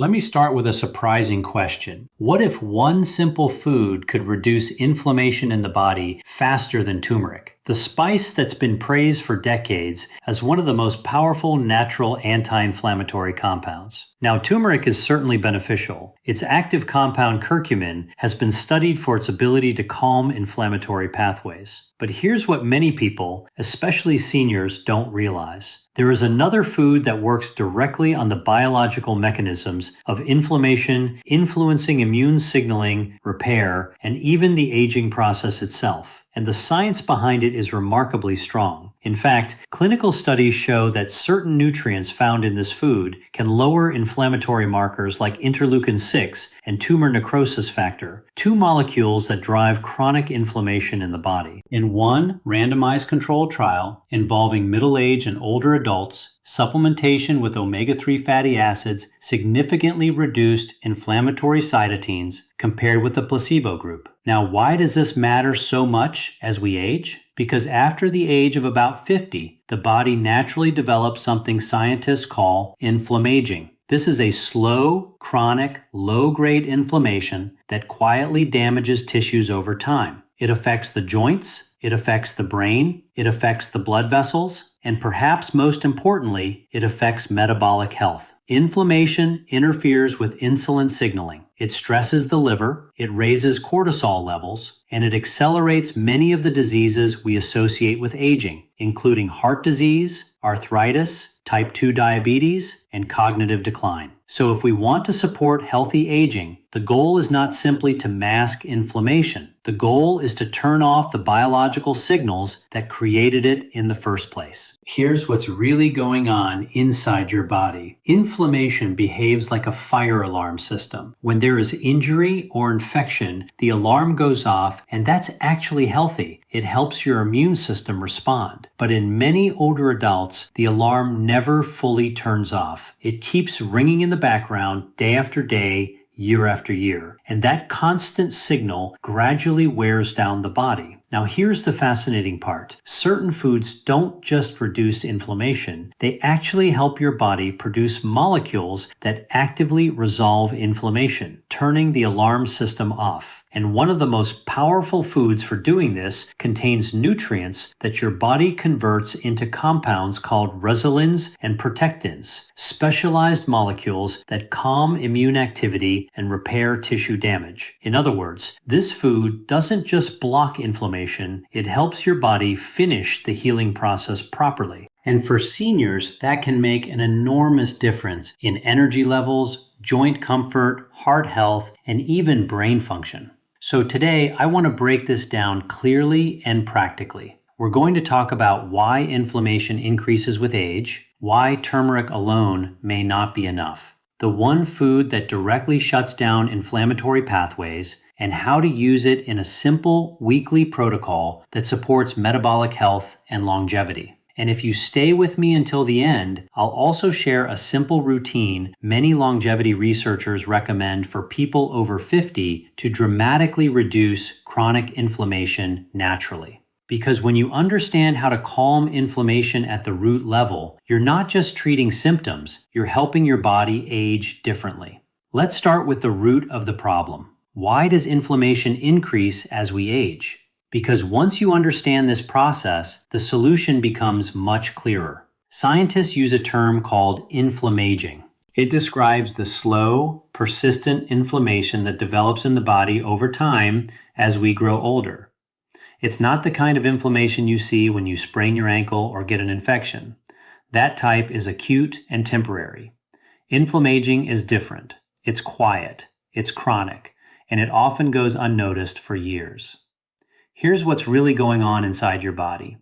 Let me start with a surprising question. What if one simple food could reduce inflammation in the body faster than turmeric? The spice that's been praised for decades as one of the most powerful natural anti-inflammatory compounds. Now, turmeric is certainly beneficial. Its active compound curcumin has been studied for its ability to calm inflammatory pathways. But here's what many people, especially seniors, don't realize. There is another food that works directly on the biological mechanisms of inflammation, influencing immune signaling, repair, and even the aging process itself. And the science behind it is remarkably strong. In fact, clinical studies show that certain nutrients found in this food can lower inflammatory markers like interleukin-6 and tumor necrosis factor, two molecules that drive chronic inflammation in the body. In one randomized controlled trial involving middle-aged and older adults, supplementation with omega-3 fatty acids significantly reduced inflammatory cytokines compared with the placebo group. Now, why does this matter so much as we age? Because after the age of about 50, the body naturally develops something scientists call inflammaging. This is a slow, chronic, low-grade inflammation that quietly damages tissues over time. It affects the joints, it affects the brain, it affects the blood vessels, and perhaps most importantly, it affects metabolic health. Inflammation interferes with insulin signaling. It stresses the liver, it raises cortisol levels, and it accelerates many of the diseases we associate with aging, including heart disease, arthritis, type 2 diabetes, and cognitive decline. So if we want to support healthy aging, the goal is not simply to mask inflammation. The goal is to turn off the biological signals that created it in the first place. Here's what's really going on inside your body. Inflammation behaves like a fire alarm system. When there is injury or infection, the alarm goes off, and that's actually healthy. It helps your immune system respond. But in many older adults, the alarm never fully turns off. It keeps ringing in the background day after day, year after year, and that constant signal gradually wears down the body. Now here's the fascinating part. Certain foods don't just reduce inflammation, they actually help your body produce molecules that actively resolve inflammation, turning the alarm system off. And one of the most powerful foods for doing this contains nutrients that your body converts into compounds called resolins and protectins, specialized molecules that calm immune activity and repair tissue damage. In other words, this food doesn't just block inflammation, it helps your body finish the healing process properly. And for seniors, that can make an enormous difference in energy levels, joint comfort, heart health, and even brain function. So today, I want to break this down clearly and practically. We're going to talk about why inflammation increases with age, why turmeric alone may not be enough, the one food that directly shuts down inflammatory pathways, and how to use it in a simple weekly protocol that supports metabolic health and longevity. And if you stay with me until the end, I'll also share a simple routine many longevity researchers recommend for people over 50 to dramatically reduce chronic inflammation naturally. Because when you understand how to calm inflammation at the root level, you're not just treating symptoms, you're helping your body age differently. Let's start with the root of the problem. Why does inflammation increase as we age? Because once you understand this process, the solution becomes much clearer. Scientists use a term called inflammaging. It describes the slow, persistent inflammation that develops in the body over time as we grow older. It's not the kind of inflammation you see when you sprain your ankle or get an infection. That type is acute and temporary. Inflammaging is different. It's quiet, it's chronic, and it often goes unnoticed for years. Here's what's really going on inside your body.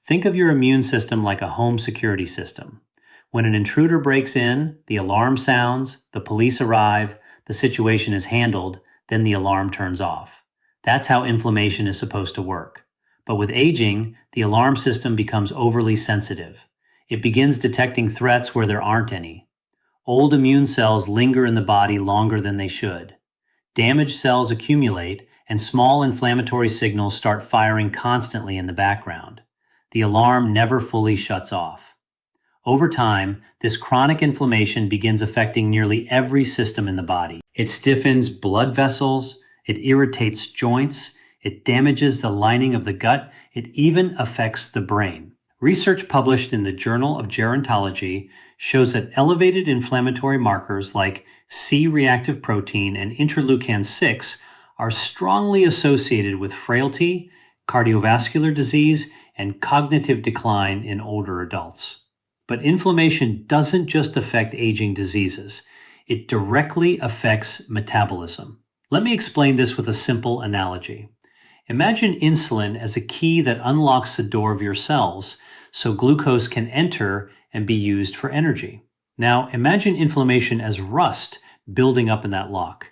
Think of your immune system like a home security system. When an intruder breaks in, the alarm sounds, the police arrive, the situation is handled, then the alarm turns off. That's how inflammation is supposed to work. But with aging, the alarm system becomes overly sensitive. It begins detecting threats where there aren't any. Old immune cells linger in the body longer than they should. Damaged cells accumulate, and small inflammatory signals start firing constantly in the background. The alarm never fully shuts off. Over time, this chronic inflammation begins affecting nearly every system in the body. It stiffens blood vessels, it irritates joints, it damages the lining of the gut, it even affects the brain. Research published in the Journal of Gerontology shows that elevated inflammatory markers like C-reactive protein and interleukin 6 are strongly associated with frailty, cardiovascular disease, and cognitive decline in older adults. But inflammation doesn't just affect aging diseases, it directly affects metabolism. Let me explain this with a simple analogy. Imagine insulin as a key that unlocks the door of your cells so glucose can enter and be used for energy. Now, imagine inflammation as rust building up in that lock.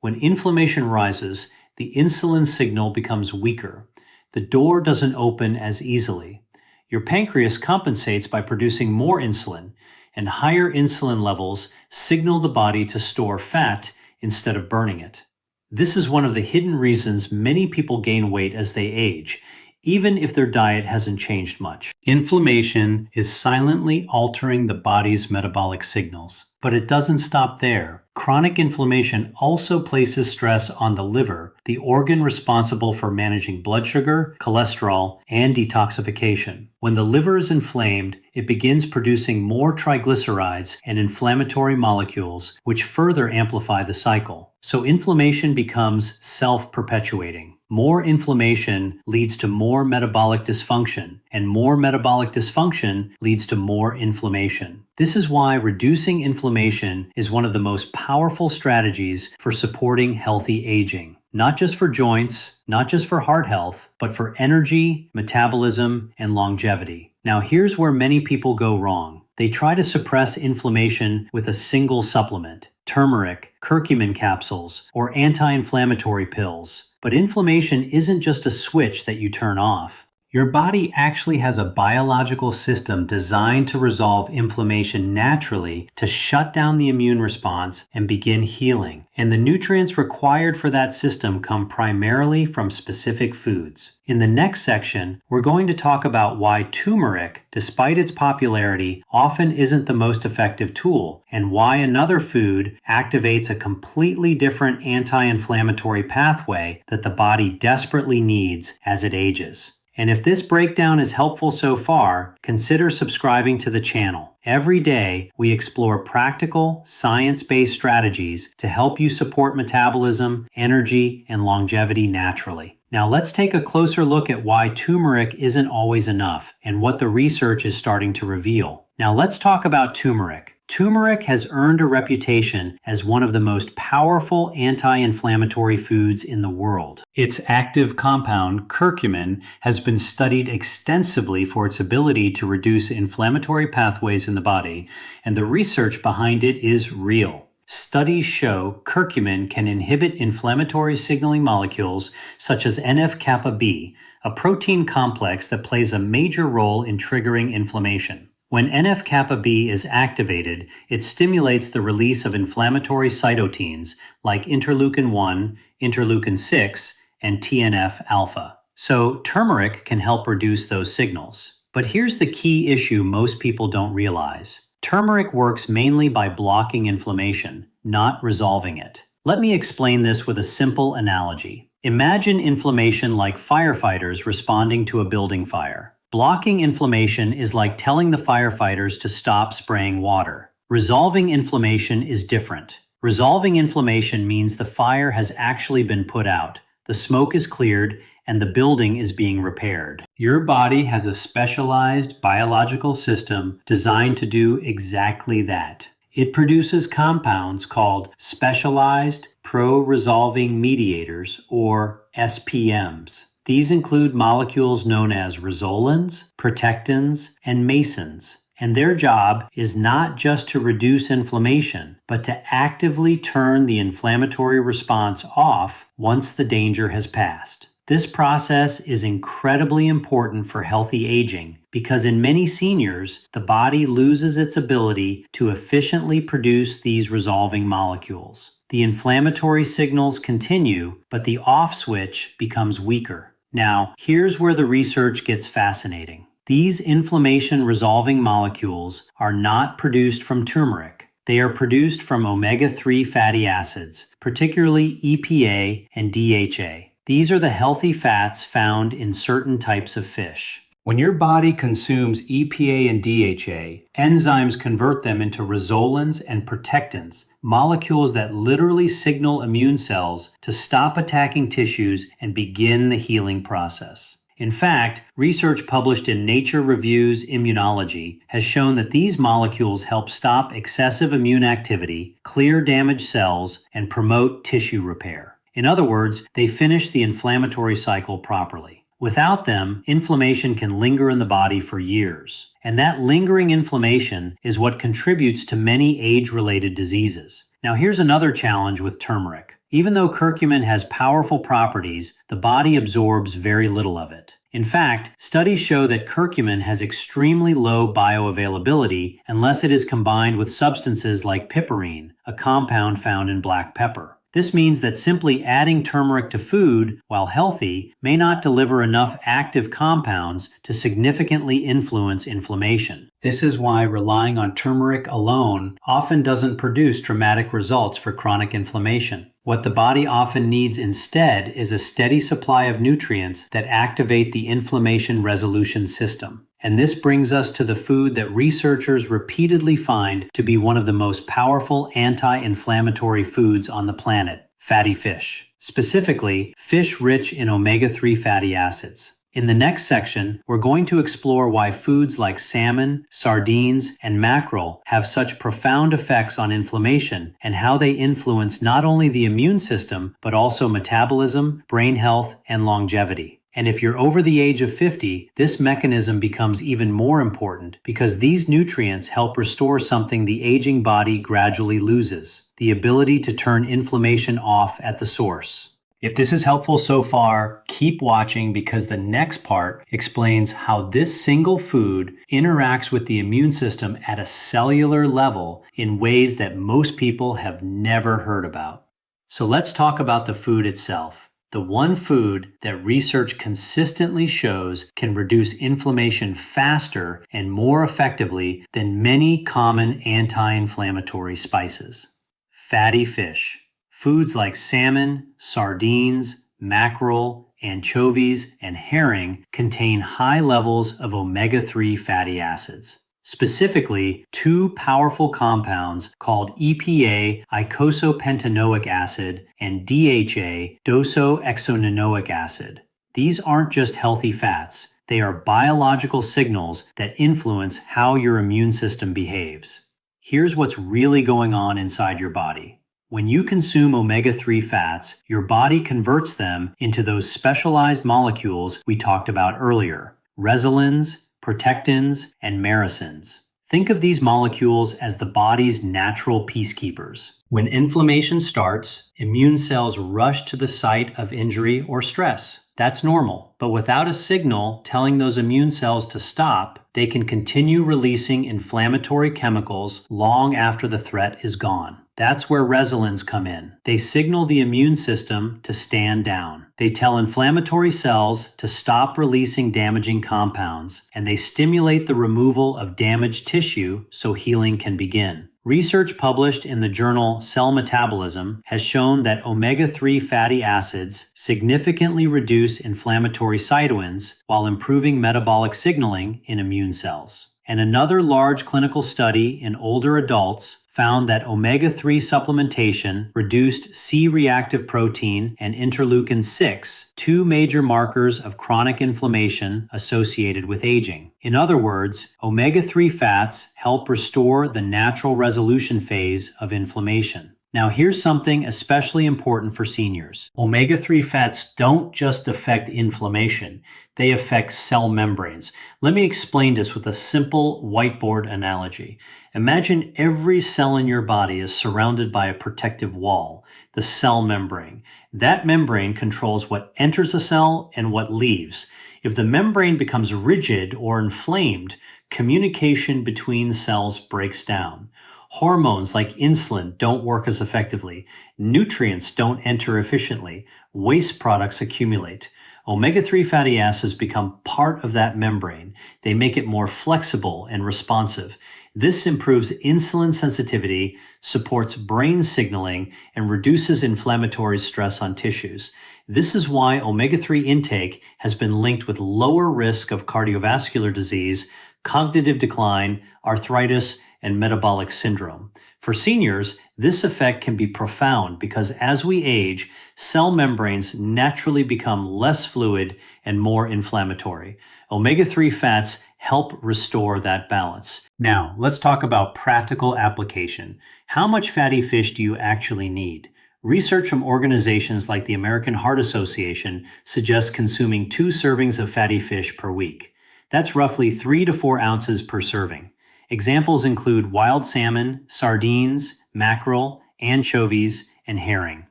When inflammation rises, the insulin signal becomes weaker. The door doesn't open as easily. Your pancreas compensates by producing more insulin, and higher insulin levels signal the body to store fat instead of burning it. This is one of the hidden reasons many people gain weight as they age, even if their diet hasn't changed much. Inflammation is silently altering the body's metabolic signals. But it doesn't stop there. Chronic inflammation also places stress on the liver, the organ responsible for managing blood sugar, cholesterol, and detoxification. When the liver is inflamed, it begins producing more triglycerides and inflammatory molecules, which further amplify the cycle. So inflammation becomes self-perpetuating. More inflammation leads to more metabolic dysfunction, and more metabolic dysfunction leads to more inflammation. This is why reducing inflammation is one of the most powerful strategies for supporting healthy aging. Not just for joints, not just for heart health, but for energy, metabolism, and longevity. Now here's where many people go wrong. They try to suppress inflammation with a single supplement, turmeric, curcumin capsules, or anti-inflammatory pills. But inflammation isn't just a switch that you turn off. Your body actually has a biological system designed to resolve inflammation naturally to shut down the immune response and begin healing. And the nutrients required for that system come primarily from specific foods. In the next section, we're going to talk about why turmeric, despite its popularity, often isn't the most effective tool, and why another food activates a completely different anti-inflammatory pathway that the body desperately needs as it ages. And if this breakdown is helpful so far, consider subscribing to the channel. Every day, we explore practical, science-based strategies to help you support metabolism, energy, and longevity naturally. Now let's take a closer look at why turmeric isn't always enough and what the research is starting to reveal. Now let's talk about turmeric. Turmeric has earned a reputation as one of the most powerful anti-inflammatory foods in the world. Its active compound, curcumin, has been studied extensively for its ability to reduce inflammatory pathways in the body, and the research behind it is real. Studies show curcumin can inhibit inflammatory signaling molecules such as NF-kappa B, a protein complex that plays a major role in triggering inflammation. When NF-kappa B is activated, it stimulates the release of inflammatory cytokines like interleukin 1, interleukin 6, and TNF-alpha. So turmeric can help reduce those signals. But here's the key issue most people don't realize. Turmeric works mainly by blocking inflammation, not resolving it. Let me explain this with a simple analogy. Imagine inflammation like firefighters responding to a building fire. Blocking inflammation is like telling the firefighters to stop spraying water. Resolving inflammation is different. Resolving inflammation means the fire has actually been put out, the smoke is cleared, and the building is being repaired. Your body has a specialized biological system designed to do exactly that. It produces compounds called specialized pro-resolving mediators, or SPMs. These include molecules known as resolins, protectins, and masons, and their job is not just to reduce inflammation, but to actively turn the inflammatory response off once the danger has passed. This process is incredibly important for healthy aging because in many seniors, the body loses its ability to efficiently produce these resolving molecules. The inflammatory signals continue, but the off switch becomes weaker. Now, here's where the research gets fascinating. These inflammation-resolving molecules are not produced from turmeric. They are produced from omega-3 fatty acids, particularly EPA and DHA. These are the healthy fats found in certain types of fish. When your body consumes EPA and DHA, enzymes convert them into resolins and protectants, molecules that literally signal immune cells to stop attacking tissues and begin the healing process. In fact, research published in Nature Reviews Immunology has shown that these molecules help stop excessive immune activity, clear damaged cells, and promote tissue repair. In other words, they finish the inflammatory cycle properly. Without them, inflammation can linger in the body for years, and that lingering inflammation is what contributes to many age-related diseases. Now here's another challenge with turmeric. Even though curcumin has powerful properties, the body absorbs very little of it. In fact, studies show that curcumin has extremely low bioavailability unless it is combined with substances like piperine, a compound found in black pepper. This means that simply adding turmeric to food, while healthy, may not deliver enough active compounds to significantly influence inflammation. This is why relying on turmeric alone often doesn't produce dramatic results for chronic inflammation. What the body often needs instead is a steady supply of nutrients that activate the inflammation resolution system. And this brings us to the food that researchers repeatedly find to be one of the most powerful anti-inflammatory foods on the planet: fatty fish. Specifically, fish rich in omega-3 fatty acids. In the next section, we're going to explore why foods like salmon, sardines, and mackerel have such profound effects on inflammation and how they influence not only the immune system, but also metabolism, brain health, and longevity. And if you're over the age of 50, this mechanism becomes even more important because these nutrients help restore something the aging body gradually loses: the ability to turn inflammation off at the source. If this is helpful so far, keep watching because the next part explains how this single food interacts with the immune system at a cellular level in ways that most people have never heard about. So let's talk about the food itself. The one food that research consistently shows can reduce inflammation faster and more effectively than many common anti-inflammatory spices: fatty fish. Foods like salmon, sardines, mackerel, anchovies, and herring contain high levels of omega-3 fatty acids. Specifically, two powerful compounds called EPA eicosapentaenoic acid and DHA docosahexaenoic acid. These aren't just healthy fats, they are biological signals that influence how your immune system behaves. Here's what's really going on inside your body. When you consume omega-3 fats, your body converts them into those specialized molecules we talked about earlier: resolins, protectins, and mycins. Think of these molecules as the body's natural peacekeepers. When inflammation starts, immune cells rush to the site of injury or stress. That's normal, but without a signal telling those immune cells to stop, they can continue releasing inflammatory chemicals long after the threat is gone. That's where resolins come in. They signal the immune system to stand down. They tell inflammatory cells to stop releasing damaging compounds, and they stimulate the removal of damaged tissue so healing can begin. Research published in the journal Cell Metabolism has shown that omega-3 fatty acids significantly reduce inflammatory cytokines while improving metabolic signaling in immune cells. And another large clinical study in older adults found that omega-3 supplementation reduced C-reactive protein and interleukin-6, two major markers of chronic inflammation associated with aging. In other words, omega-3 fats help restore the natural resolution phase of inflammation. Now here's something especially important for seniors. Omega-3 fats don't just affect inflammation, they affect cell membranes. Let me explain this with a simple whiteboard analogy. Imagine every cell in your body is surrounded by a protective wall, the cell membrane. That membrane controls what enters a cell and what leaves. If the membrane becomes rigid or inflamed, communication between cells breaks down. Hormones like insulin don't work as effectively. Nutrients don't enter efficiently. Waste products accumulate. Omega-3 fatty acids become part of that membrane. They make it more flexible and responsive. This improves insulin sensitivity, supports brain signaling, and reduces inflammatory stress on tissues. This is why omega-3 intake has been linked with lower risk of cardiovascular disease, cognitive decline, arthritis, and metabolic syndrome. For seniors, this effect can be profound because as we age, cell membranes naturally become less fluid and more inflammatory. Omega-3 fats help restore that balance. Now, let's talk about practical application. How much fatty fish do you actually need? Research from organizations like the American Heart Association suggests consuming 2 servings of fatty fish per week. That's roughly 3 to 4 ounces per serving. Examples include wild salmon, sardines, mackerel, anchovies, and herring.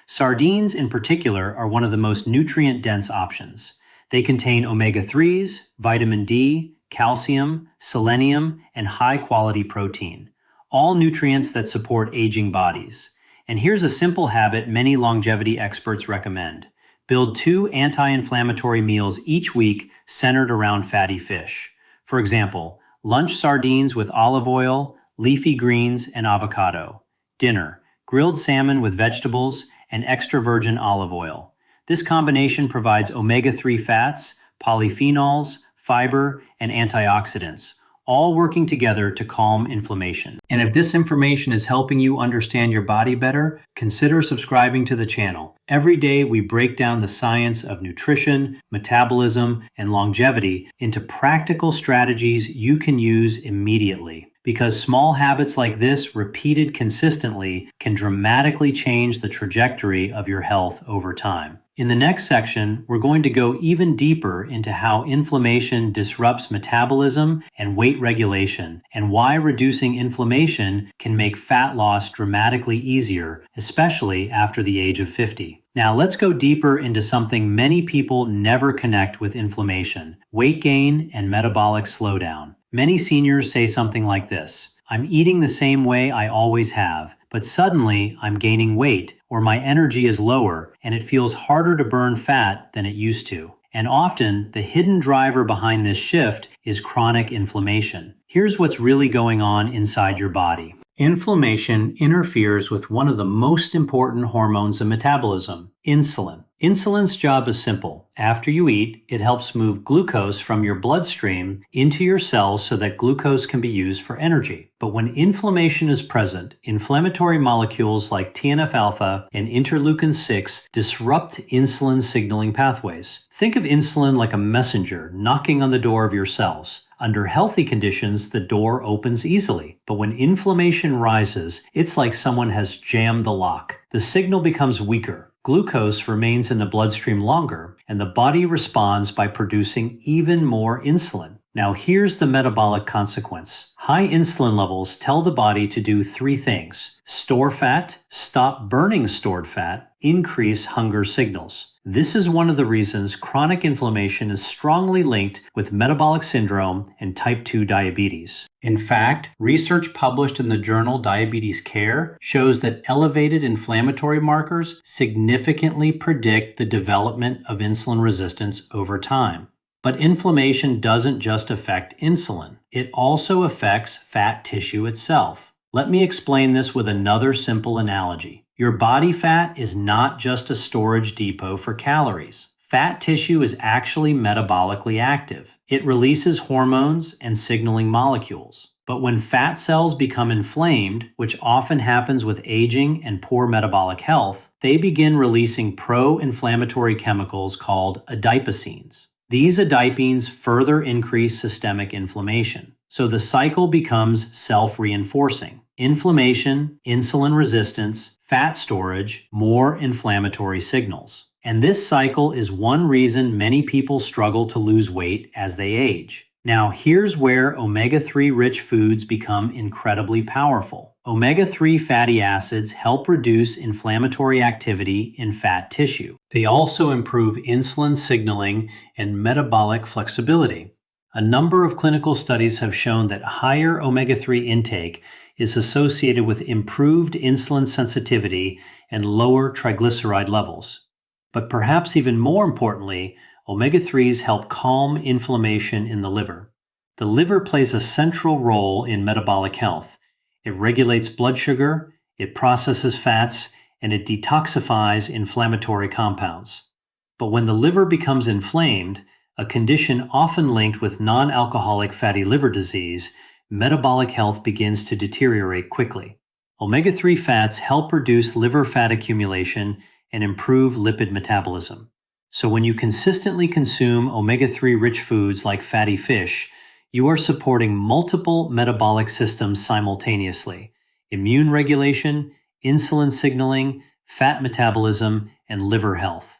Sardines in particular are one of the most nutrient-dense options. They contain omega-3s, vitamin D, calcium, selenium, and high-quality protein, all nutrients that support aging bodies. And here's a simple habit many longevity experts recommend. Build 2 anti-inflammatory meals each week centered around fatty fish. For example, lunch sardines with olive oil, leafy greens, and avocado. Dinner, grilled salmon with vegetables and extra virgin olive oil. This combination provides omega-3 fats, polyphenols, fiber, and antioxidants, all working together to calm inflammation. And if this information is helping you understand your body better, consider subscribing to the channel. Every day we break down the science of nutrition, metabolism, and longevity into practical strategies you can use immediately. Because small habits like this, repeated consistently, can dramatically change the trajectory of your health over time. In the next section, we're going to go even deeper into how inflammation disrupts metabolism and weight regulation, and why reducing inflammation can make fat loss dramatically easier, especially after the age of 50. Now let's go deeper into something many people never connect with inflammation: weight gain and metabolic slowdown. Many seniors say something like this: I'm eating the same way I always have, but suddenly I'm gaining weight, or my energy is lower, and it feels harder to burn fat than it used to. And often, the hidden driver behind this shift is chronic inflammation. Here's what's really going on inside your body. Inflammation interferes with one of the most important hormones in metabolism, insulin. Insulin's job is simple. After you eat, it helps move glucose from your bloodstream into your cells so that glucose can be used for energy. But when inflammation is present, inflammatory molecules like TNF-alpha and interleukin-6 disrupt insulin signaling pathways. Think of insulin like a messenger knocking on the door of your cells. Under healthy conditions, the door opens easily. But when inflammation rises, it's like someone has jammed the lock. The signal becomes weaker. Glucose remains in the bloodstream longer, and the body responds by producing even more insulin. Now here's the metabolic consequence. High insulin levels tell the body to do 3 things: store fat, stop burning stored fat, increase hunger signals. This is one of the reasons chronic inflammation is strongly linked with metabolic syndrome and type 2 diabetes. In fact, research published in the journal Diabetes Care shows that elevated inflammatory markers significantly predict the development of insulin resistance over time. But inflammation doesn't just affect insulin. It also affects fat tissue itself. Let me explain this with another simple analogy. Your body fat is not just a storage depot for calories. Fat tissue is actually metabolically active. It releases hormones and signaling molecules. But when fat cells become inflamed, which often happens with aging and poor metabolic health, they begin releasing pro-inflammatory chemicals called adipocines. These adipines further increase systemic inflammation. So the cycle becomes self-reinforcing. Inflammation, insulin resistance, fat storage, more inflammatory signals. And this cycle is one reason many people struggle to lose weight as they age. Now, here's where omega-3 rich foods become incredibly powerful. Omega-3 fatty acids help reduce inflammatory activity in fat tissue. They also improve insulin signaling and metabolic flexibility. A number of clinical studies have shown that higher omega-3 intake is associated with improved insulin sensitivity and lower triglyceride levels. But perhaps even more importantly, Omega-3s help calm inflammation in the liver. The liver plays a central role in metabolic health. It regulates blood sugar, it processes fats, and it detoxifies inflammatory compounds. But when the liver becomes inflamed, a condition often linked with non-alcoholic fatty liver disease, metabolic health begins to deteriorate quickly. Omega-3 fats help reduce liver fat accumulation and improve lipid metabolism. So when you consistently consume omega-3 rich foods like fatty fish, you are supporting multiple metabolic systems simultaneously: immune regulation, insulin signaling, fat metabolism, and liver health.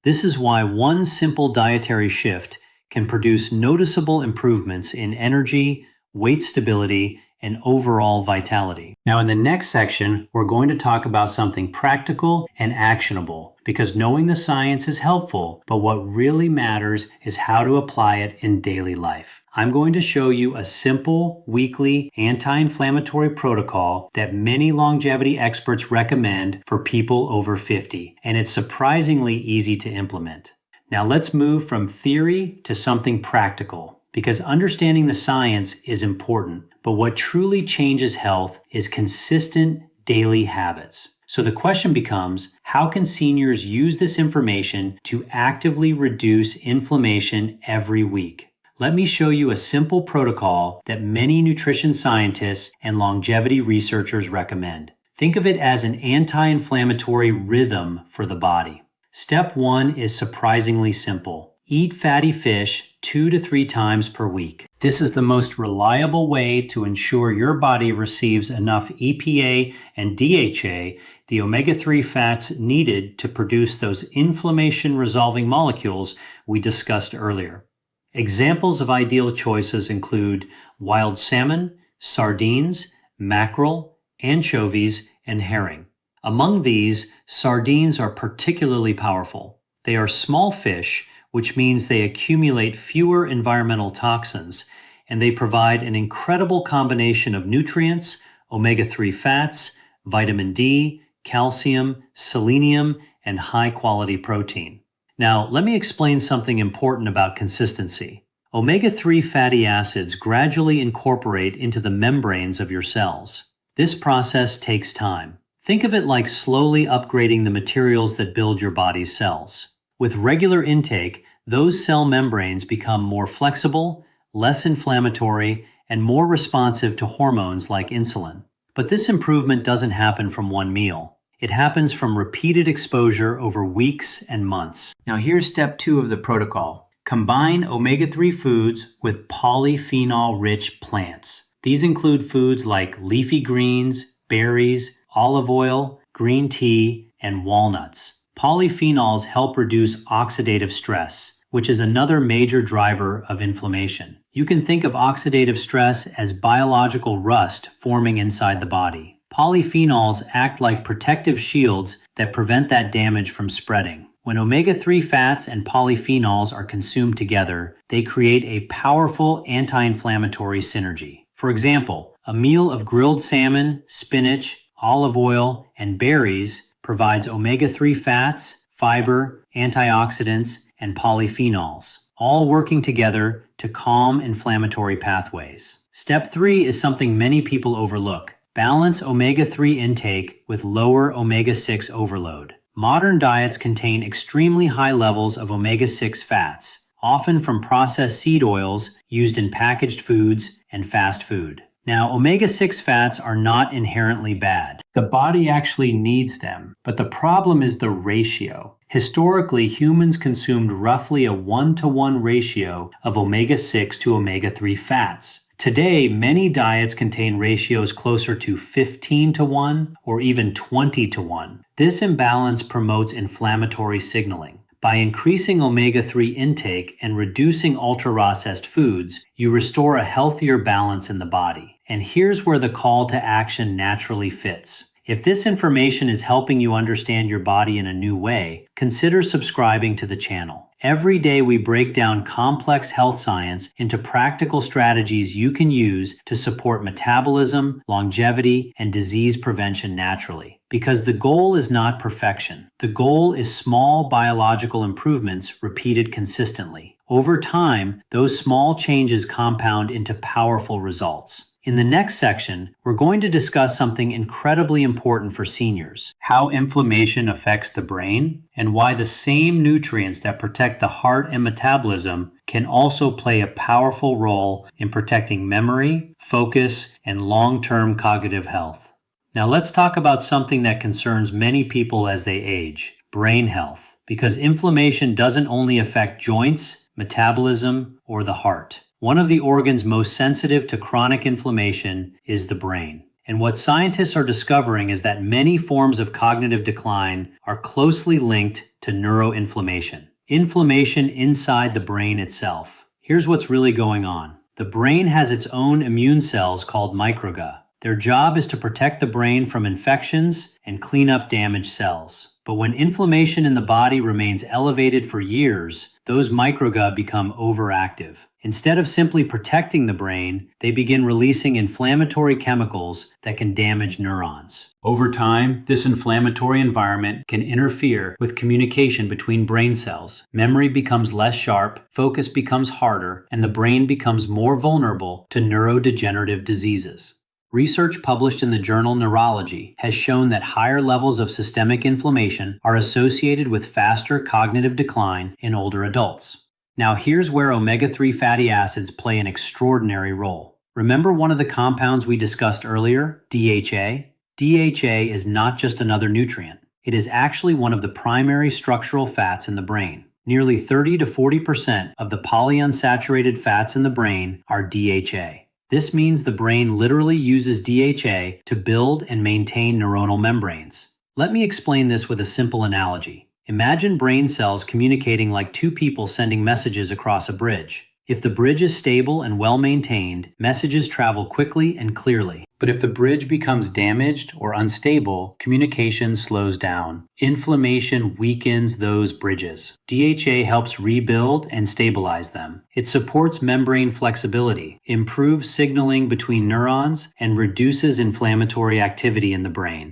This is why one simple dietary shift can produce noticeable improvements in energy, weight stability, and overall vitality. Now, in the next section, we're going to talk about something practical and actionable, because knowing the science is helpful, but what really matters is how to apply it in daily life. I'm going to show you a simple, weekly anti-inflammatory protocol that many longevity experts recommend for people over 50, and it's surprisingly easy to implement. Now, let's move from theory to something practical, because understanding the science is important, but what truly changes health is consistent daily habits. So the question becomes, how can seniors use this information to actively reduce inflammation every week? Let me show you a simple protocol that many nutrition scientists and longevity researchers recommend. Think of it as an anti-inflammatory rhythm for the body. Step 1 is surprisingly simple. Eat fatty fish 2 to 3 times per week. This is the most reliable way to ensure your body receives enough EPA and DHA, the omega-3 fats needed to produce those inflammation-resolving molecules we discussed earlier. Examples of ideal choices include wild salmon, sardines, mackerel, anchovies, and herring. Among these, sardines are particularly powerful. They are small fish, which means they accumulate fewer environmental toxins, and they provide an incredible combination of nutrients, omega-3 fats, vitamin D, calcium, selenium, and high-quality protein. Now, let me explain something important about consistency. Omega-3 fatty acids gradually incorporate into the membranes of your cells. This process takes time. Think of it like slowly upgrading the materials that build your body's cells. With regular intake, those cell membranes become more flexible, less inflammatory, and more responsive to hormones like insulin. But this improvement doesn't happen from one meal. It happens from repeated exposure over weeks and months. Now here's step 2 of the protocol. Combine omega-3 foods with polyphenol-rich plants. These include foods like leafy greens, berries, olive oil, green tea, and walnuts. Polyphenols help reduce oxidative stress, which is another major driver of inflammation. You can think of oxidative stress as biological rust forming inside the body. Polyphenols act like protective shields that prevent that damage from spreading. When omega-3 fats and polyphenols are consumed together, they create a powerful anti-inflammatory synergy. For example, a meal of grilled salmon, spinach, olive oil, and berries provides omega-3 fats, fiber, antioxidants, and polyphenols, all working together to calm inflammatory pathways. Step 3 is something many people overlook. Balance omega-3 intake with lower omega-6 overload. Modern diets contain extremely high levels of omega-6 fats, often from processed seed oils used in packaged foods and fast food. Now, omega-6 fats are not inherently bad. The body actually needs them, but the problem is the ratio. Historically, humans consumed roughly a 1-to-1 ratio of omega-6 to omega-3 fats. Today, many diets contain ratios closer to 15-to-1 or even 20-to-1. This imbalance promotes inflammatory signaling. By increasing omega-3 intake and reducing ultra-processed foods, you restore a healthier balance in the body. And here's where the call to action naturally fits. If this information is helping you understand your body in a new way, consider subscribing to the channel. Every day we break down complex health science into practical strategies you can use to support metabolism, longevity, and disease prevention naturally. Because the goal is not perfection. The goal is small biological improvements repeated consistently. Over time, those small changes compound into powerful results. In the next section, we're going to discuss something incredibly important for seniors: how inflammation affects the brain, and why the same nutrients that protect the heart and metabolism can also play a powerful role in protecting memory, focus, and long-term cognitive health. Now let's talk about something that concerns many people as they age: brain health. Because inflammation doesn't only affect joints, metabolism, or the heart. One of the organs most sensitive to chronic inflammation is the brain. And what scientists are discovering is that many forms of cognitive decline are closely linked to neuroinflammation. Inflammation inside the brain itself. Here's what's really going on. The brain has its own immune cells called microglia. Their job is to protect the brain from infections and clean up damaged cells. But when inflammation in the body remains elevated for years, those microglia become overactive. Instead of simply protecting the brain, they begin releasing inflammatory chemicals that can damage neurons. Over time, this inflammatory environment can interfere with communication between brain cells. Memory becomes less sharp, focus becomes harder, and the brain becomes more vulnerable to neurodegenerative diseases. Research published in the journal Neurology has shown that higher levels of systemic inflammation are associated with faster cognitive decline in older adults. Now here's where omega-3 fatty acids play an extraordinary role. Remember one of the compounds we discussed earlier, DHA? DHA is not just another nutrient. It is actually one of the primary structural fats in the brain. Nearly 30 to 40% of the polyunsaturated fats in the brain are DHA. This means the brain literally uses DHA to build and maintain neuronal membranes. Let me explain this with a simple analogy. Imagine brain cells communicating like two people sending messages across a bridge. If the bridge is stable and well maintained, messages travel quickly and clearly. But if the bridge becomes damaged or unstable, communication slows down. Inflammation weakens those bridges. DHA helps rebuild and stabilize them. It supports membrane flexibility, improves signaling between neurons, and reduces inflammatory activity in the brain.